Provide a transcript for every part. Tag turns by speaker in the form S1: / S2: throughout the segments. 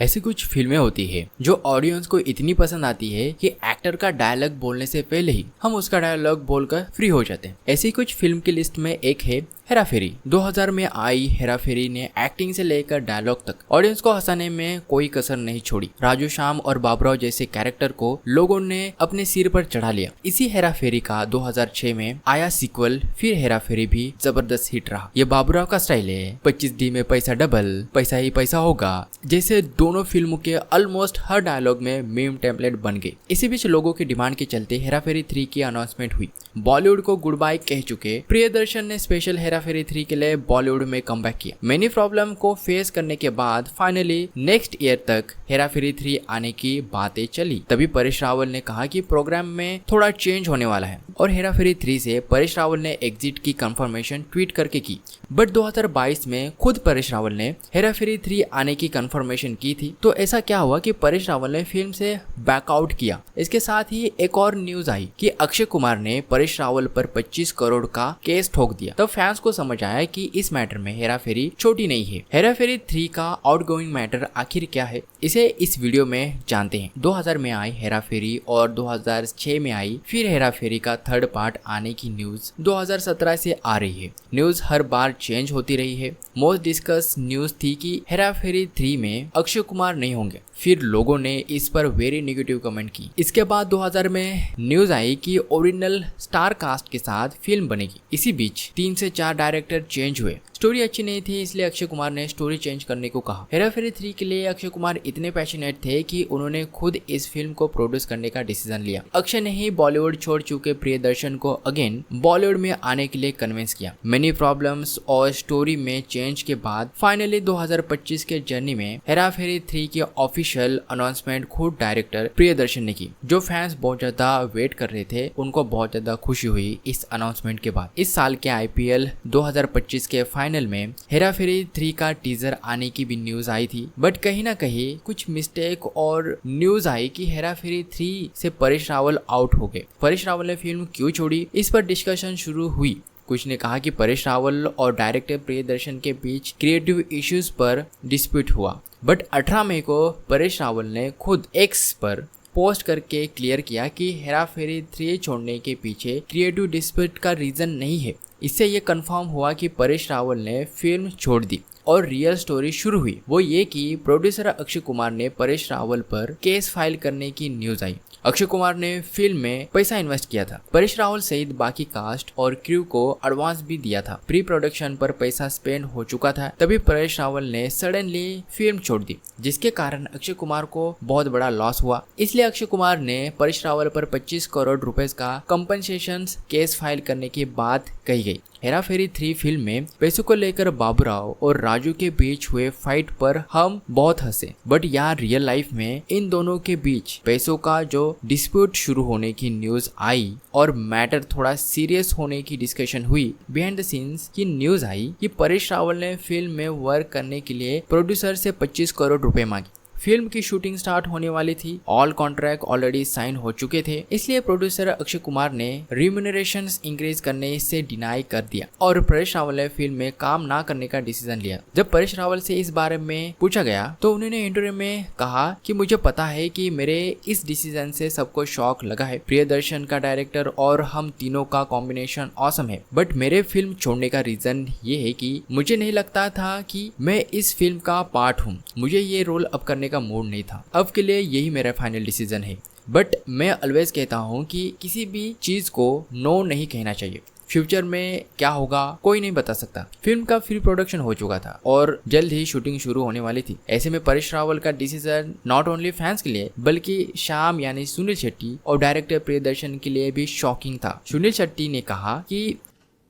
S1: ऐसी कुछ फिल्में होती है जो ऑडियंस को इतनी पसंद आती है कि एक्टर का डायलॉग बोलने से पहले ही हम उसका डायलॉग बोलकर फ्री हो जाते हैं। ऐसी कुछ फिल्म की लिस्ट में एक है हेरा फेरी। 2000 में आई हेरा फेरी ने एक्टिंग से लेकर डायलॉग तक ऑडियंस को हंसाने में कोई कसर नहीं छोड़ी। राजू श्याम और बाबूराव जैसे कैरेक्टर को लोगों ने अपने सिर पर चढ़ा लिया। इसी हेरा फेरी का 2006 में आया सीक्वल फिर हेरा फेरी भी जबरदस्त हिट रहा। ये बाबूराव का स्टाइल है, 25D में पैसा डबल, पैसा ही पैसा होगा जैसे दोनों फिल्मों के ऑलमोस्ट हर डायलॉग में मीम टेम्पलेट बन गए। इसी बीच लोगों की डिमांड के चलते हेरा फेरी 3 की अनाउंसमेंट हुई। बॉलीवुड को गुड बाय कह चुके प्रियदर्शन ने स्पेशल हेरा फेरी 3 के लिए बॉलीवुड में कमबैक किया। मेनी प्रॉब्लम को फेस करने के बाद फाइनली नेक्स्ट ईयर तक हेरा फेरी 3 आने की बातें चली। तभी परेश रावल ने कहा कि प्रोग्राम में थोड़ा चेंज होने वाला है और हेरा फेरी 3 से परेश रावल ने एग्जिट की कंफर्मेशन ट्वीट करके की। बट 2022 में खुद परेश रावल ने हेरा फेरी 3 आने की कंफर्मेशन की थी। तो ऐसा क्या हुआ कि परेश रावल ने फिल्म से बैकआउट किया। इसके साथ ही एक और न्यूज आई कि अक्षय कुमार ने परेश रावल पर 25 करोड़ का केस ठोक दिया। तब फैंस को समझ आया कि इस मैटर में हेरा फेरी छोटी नहीं है। हेरा फेरी 3 का आउटगोइंग मैटर आखिर क्या है, इसे इस वीडियो में जानते हैं। 2000 में आई हेरा फेरी और 2006 में आई फिर हेरा फेरी का थर्ड पार्ट आने की न्यूज 2017 से आ रही है। न्यूज हर बार चेंज होती रही है। मोस्ट डिस्कस न्यूज थी कि हेरा फेरी 3 में अक्षय कुमार नहीं होंगे। फिर लोगों ने इस पर वेरी नेगेटिव कमेंट की। इसके बाद 2000 में न्यूज आई कि ओरिजिनल स्टार कास्ट के साथ फिल्म बनेगी। इसी बीच 3 से 4 डायरेक्टर चेंज हुए। स्टोरी अच्छी नहीं थी, इसलिए अक्षय कुमार ने स्टोरी चेंज करने को कहा। हेरा फेरी 3 के लिए अक्षय कुमार इतने पैशनेट थे कि उन्होंने खुद इस फिल्म को प्रोड्यूस करने का डिसीजन लिया। अक्षय ने ही बॉलीवुड छोड़ चुके प्रियदर्शन को अगेन बॉलीवुड में आने के लिए कन्विंस किया। मेनी प्रॉब्लम्स और स्टोरी में चेंज के बाद फाइनली 2025 के जर्नी में हेरा फेरी 3 की ऑफिशियल अनाउंसमेंट खुद डायरेक्टर प्रियदर्शन ने की। जो फैंस बहुत ज्यादा वेट कर रहे थे उनको बहुत ज्यादा खुशी हुई इस अनाउंसमेंट के बाद। इस साल के IPL 2025 के फाइनल में हेरा फेरी 3 का टीजर आने की भी न्यूज आई थी। बट कहीं ना कहीं कुछ मिस्टेक और न्यूज आई कि हेरा फेरी 3 से परेश रावल आउट हो गए। परेश रावल ने फिल्म क्यों छोड़ी, इस पर डिस्कशन शुरू हुई। कुछ ने कहा कि परेश रावल और डायरेक्टर प्रियदर्शन के बीच क्रिएटिव इश्यूज पर डिस्प्यूट हुआ। बट 18 मई को परेश रावल ने खुद एक्स पर पोस्ट करके क्लियर किया कि हेरा फेरी 3 छोड़ने के पीछे क्रिएटिव डिस्प्यूट का रीजन नहीं है। इससे ये कंफर्म हुआ कि परेश रावल ने फिल्म छोड़ दी और रियल स्टोरी शुरू हुई। वो ये कि प्रोड्यूसर अक्षय कुमार ने परेश रावल पर केस फाइल करने की न्यूज आई। अक्षय कुमार ने फिल्म में पैसा इन्वेस्ट किया था। परेश रावल सहित बाकी कास्ट और क्रू को एडवांस भी दिया था। प्री प्रोडक्शन पर पैसा स्पेंड हो चुका था। तभी परेश रावल ने सडनली फिल्म छोड़ दी, जिसके कारण अक्षय कुमार को बहुत बड़ा लॉस हुआ। इसलिए अक्षय कुमार ने परेश रावल पर 25 करोड़ रुपए का कंपनसेशन केस फाइल करने की बात कही गई। हेरा फेरी 3 फिल्म में पैसों को लेकर बाबूराव और राजू के बीच हुए फाइट पर हम बहुत हंसे। बट यहाँ रियल लाइफ में इन दोनों के बीच पैसों का जो डिस्प्यूट शुरू होने की न्यूज आई और मैटर थोड़ा सीरियस होने की डिस्कशन हुई। बिहाइंड द सीन्स की न्यूज आई कि परेश रावल ने फिल्म में वर्क करने के लिए प्रोड्यूसर से 25 करोड़ रुपए मांगे। फिल्म की शूटिंग स्टार्ट होने वाली थी, ऑल कॉन्ट्रैक्ट ऑलरेडी साइन हो चुके थे। इसलिए प्रोड्यूसर अक्षय कुमार ने रिम्यूनरेशंस इंक्रीज करने से डिनाई कर दिया और परेश रावल ने फिल्म में काम ना करने का डिसीजन लिया। जब परेश रावल से इस बारे में पूछा गया तो उन्होंने इंटरव्यू में कहा कि मुझे पता है कि मेरे इस डिसीजन से सबको शॉक लगा है। प्रियदर्शन का डायरेक्टर और हम तीनों का कॉम्बिनेशन ऑसम है। बट मेरे फिल्म छोड़ने का रीजन ये है कि मुझे नहीं लगता था कि मैं इस फिल्म का पार्ट हूँ। मुझे ये रोल अब करने का मूड नहीं था। अब के लिए यही मेरा फाइनल डिसीजन है। बट मैं ऑलवेज कहता हूँ कि किसी भी चीज को नो नहीं कहना चाहिए। फ्यूचर में क्या होगा कोई नहीं बता सकता। फिल्म का प्री प्रोडक्शन हो चुका था और जल्द ही शूटिंग शुरू होने वाली थी। ऐसे में परेश रावल का डिसीजन नॉट ओनली फैंस के लिए बल्कि श्याम यानी सुनील शेट्टी और डायरेक्टर प्रियदर्शन के लिए भी शॉकिंग था। सुनील शेट्टी ने कहा कि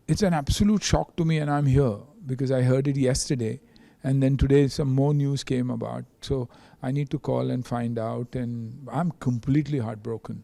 S2: it's an absolute shock to me and I am here because I heard it yesterday and then today some more news came about, so I need to call and find out, and I'm completely heartbroken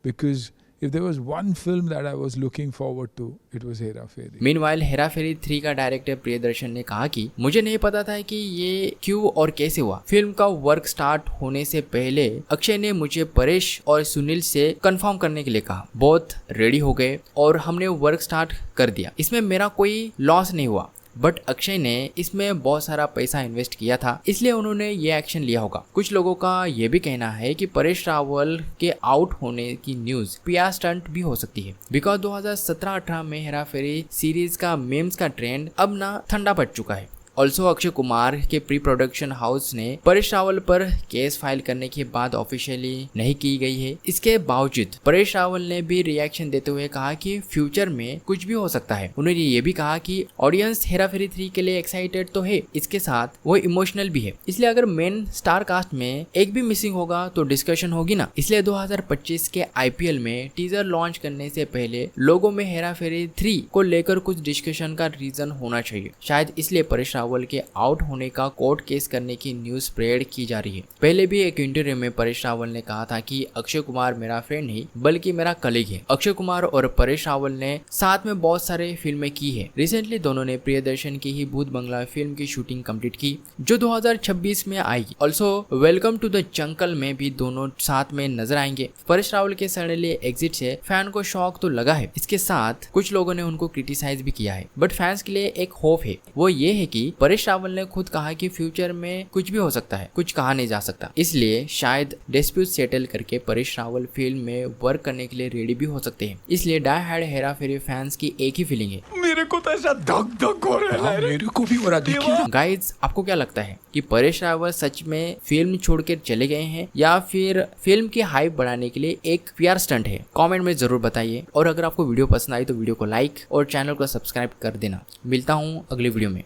S2: because if there was one film that I was looking forward to, it was Hera Fairy.
S1: Meanwhile, Hera Pheri 3 का director Priyadarshan ने कहा कि मुझे नहीं पता था कि ये क्यों और कैसे हुआ। फिल्म का वर्क स्टार्ट होने से पहले अक्षय ने मुझे परेश और सुनील से कंफर्म करने के लिए कहा। बहुत रेडी हो गए और हमने वर्क स्टार्ट कर दिया। इसमें मेरा कोई लॉस नहीं हुआ। बट अक्षय ने इसमें बहुत सारा पैसा इन्वेस्ट किया था, इसलिए उन्होंने ये एक्शन लिया होगा। कुछ लोगों का ये भी कहना है कि परेश रावल के आउट होने की न्यूज PR स्टंट भी हो सकती है, बिकॉज 2017-18 में हेरा फेरी सीरीज का मेम्स का ट्रेंड अब ना ठंडा पड़ चुका है। ऑल्सो अक्षय कुमार के प्री प्रोडक्शन हाउस ने परेश रावल पर केस फाइल करने के बाद ऑफिशियली नहीं की गई है। इसके बावजूद परेश रावल ने भी रिएक्शन देते हुए कहा कि फ्यूचर में कुछ भी हो सकता है। उन्होंने ये भी कहा कि ऑडियंस हेरा फेरी 3 के लिए एक्साइटेड तो है, इसके साथ वो इमोशनल भी है, इसलिए अगर मेन स्टार कास्ट में एक भी मिसिंग होगा तो डिस्कशन होगी ना। इसलिए 2025 के IPL में टीजर लॉन्च करने से पहले लोगों में हेरा फेरी 3 को लेकर कुछ डिस्कशन का रीजन होना चाहिए। शायद इसलिए परेश रावल के आउट होने का कोर्ट केस करने की न्यूज स्प्रेड की जा रही है। पहले भी एक इंटरव्यू में परेश रावल ने कहा था कि अक्षय कुमार मेरा फ्रेंड नहीं बल्कि मेरा कलीग है। अक्षय कुमार और परेश रावल ने साथ में बहुत सारे फिल्में की है। रिसेंटली दोनों ने प्रियदर्शन की ही भूत बंगला फिल्म की शूटिंग कंप्लीट की जो 2026 में आएगी। Also welcome to the jungle में भी दोनों साथ में नजर आएंगे। परेश रावल के सडनली एग्जिट से फैन को शॉक तो लगा है, इसके साथ कुछ लोगों ने उनको क्रिटिसाइज भी किया है, बट फैंस के लिए एक होप है, वो ये है कि परेश रावल ने खुद कहा कि फ्यूचर में कुछ भी हो सकता है, कुछ कहा नहीं जा सकता। इसलिए शायद डिस्प्यूट सेटल करके परेश रावल फिल्म में वर्क करने के लिए रेडी भी हो सकते हैं। इसलिए डाई हार्ड हेरा फेरी फैंस की एक ही फीलिंग है,
S2: मेरे को तो ऐसा धक धक हो रहा है। मेरे को भी हो रहा है।
S1: गाइज आपको क्या लगता है कि परेश रावल सच में फिल्म छोड़कर चले गए हैं या फिर फिल्म की हाइप बढ़ाने के लिए एक PR स्टंट है? कमेंट में जरूर बताइए। और अगर आपको वीडियो पसंद आई तो वीडियो को लाइक और चैनल को सब्सक्राइब कर देना। मिलता हूँ अगले वीडियो में।